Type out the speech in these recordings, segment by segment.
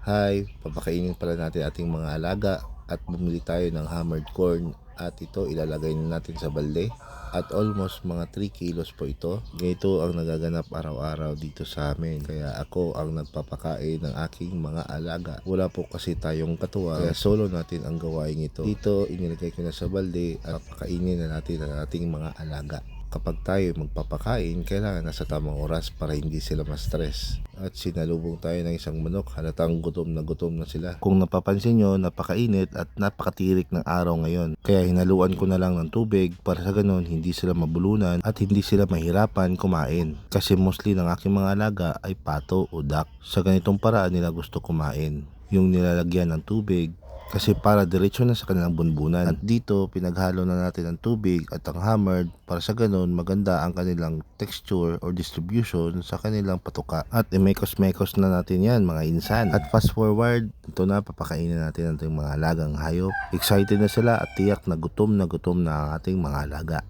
Hi, papakainin pala natin ating mga alaga at bumili tayo ng hammered corn at ito ilalagay na natin sa balde at almost mga 3 kilos po ito. Ganito ang nagaganap araw-araw dito sa amin, kaya ako ang nagpapakain ng aking mga alaga. Wala po kasi tayong katuwang, kaya solo natin ang gawain ito. Dito inilagay ko na sa balde at papakainin na natin ang ating mga alaga. Kapag tayo magpapakain, kailangan nasa tamang oras para hindi sila ma-stress. At sinalubong tayo ng isang manok, halatang gutom na sila. Kung napapansin nyo, napakainit at napakatirik ng araw ngayon. Kaya hinaluan ko na lang ng tubig para sa ganun hindi sila mabulunan at hindi sila mahirapan kumain. Kasi mostly ng aking mga alaga ay pato o duck. Sa ganitong paraan nila gusto kumain. Yung nilalagyan ng tubig, kasi para diretso na sa kanilang bunbunan. At dito pinaghalo na natin ang tubig at ang hammered para sa ganun maganda ang kanilang texture or distribution sa kanilang patuka. At imekos-mekos na natin yan mga insan. At fast forward, ito na, papakainin natin ang ating mga alagang hayop. Excited na sila at tiyak na gutom na ang ating mga alaga.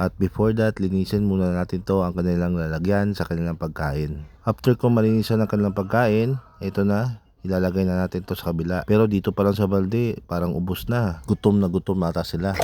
At before that, linisin muna natin to ang kanilang lalagyan sa kanilang pagkain. After ko malinisan ang kanilang pagkain, ito na, ilalagay na natin to sa kabila. Pero dito pa lang sa balde, parang ubos na. Gutom na ata sila.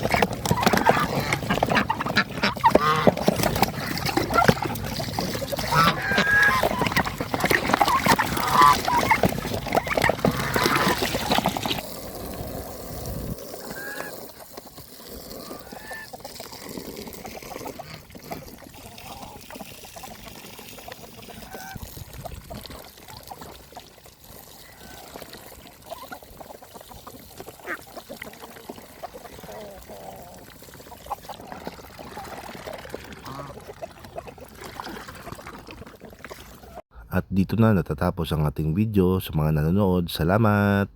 At dito na natatapos ang ating video. Sa mga nanonood, salamat!